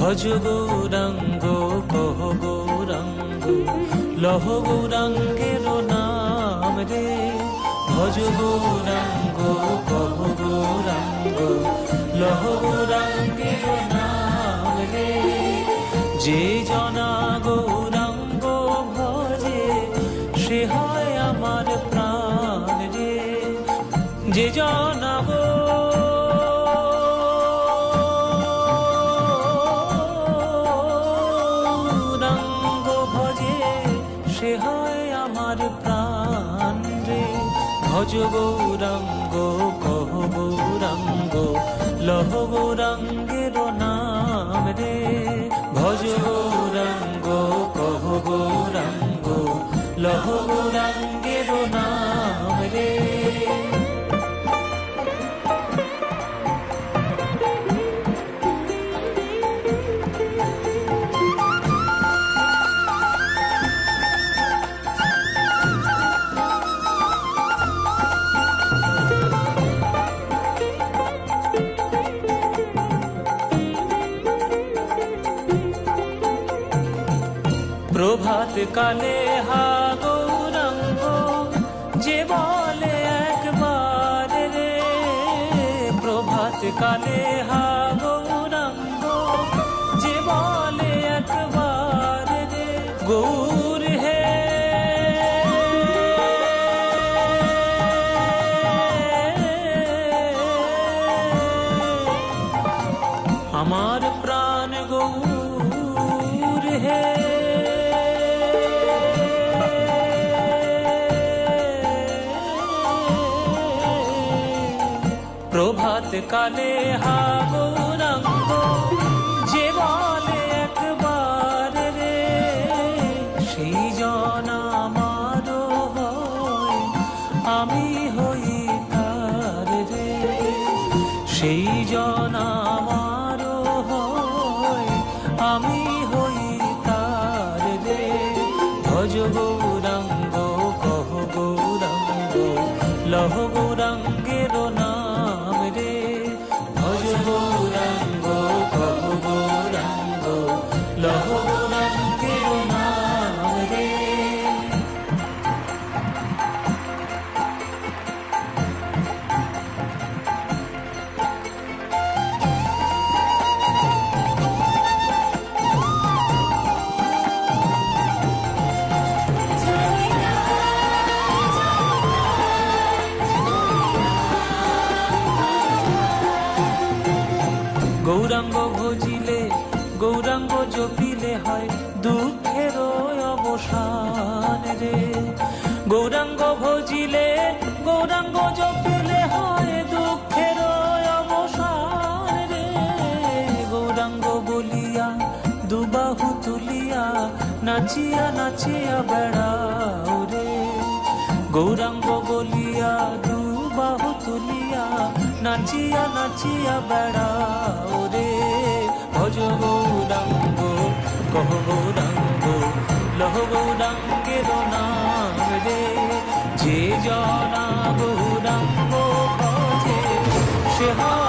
ভজ গৌরাঙ্গ কহ গৌরাঙ্গ লহ গৌরাঙ্গের নাম রে। ভজ গৌরাঙ্গ কহ গৌরাঙ্গ লহ গৌরাঙ্গের নাম রে। যে জনা গৌরাঙ্গ ভজে সে হয় আমার প্রাণ রে। যে জনা গৌরাঙ্গ ভজে সে হয় আমার প্রাণ রে। ভজ গৌরাঙ্গ কহ গৌরাঙ্গ লহ গৌরাঙ্গের নাম রে। ভজ গৌরাঙ্গ কহ গৌরাঙ্গ লহ গৌরাঙ্গের নাম রে। প্রভাত কালে হা গৌরাঙ্গ যে বলে একবার রে। প্রভাত কালে হা গৌরাঙ্গ যে বলে একবার রে। গৌর হে আমার প্রাণ গৌর হে। প্রভাত কালে হা গৌরাঙ্গ যে বলে একবার রে। সেই জন আমার হয় আমি হই তার রে। সেই জন আমার হয় আমি হই তার রে। ভজ গৌরাঙ্গ কহ গৌরাঙ্গ লহ গৌরাঙ্গের নাম রে। ভজ গৌরাঙ্গ কহ গৌরাঙ্গ লহ গৌরাঙ্গের নাম রে। গৌরাঙ্গ ভজিলে গৌরাঙ্গ জপিলে হয় দুঃখের অবসান রে। গৌরাঙ্গ ভজিলে গৌরাঙ্গ জপিলে হয় দুঃখের অবসান রে। গৌরাঙ্গ বলিয়া দুবাহু তুলিয়া নাচিয়া নাচিয়া বেড়াও রে। গৌরাঙ্গ বলিয়া দুবাহু তুলিয়া নাচিয়া নাচিয়া বেড়াও রে। ভজ গৌরাঙ্গ কহ গৌরাঙ্গ লহ গৌরাঙ্গের নাম রে। যে জনা গৌরাঙ্গ ভজে সে হয়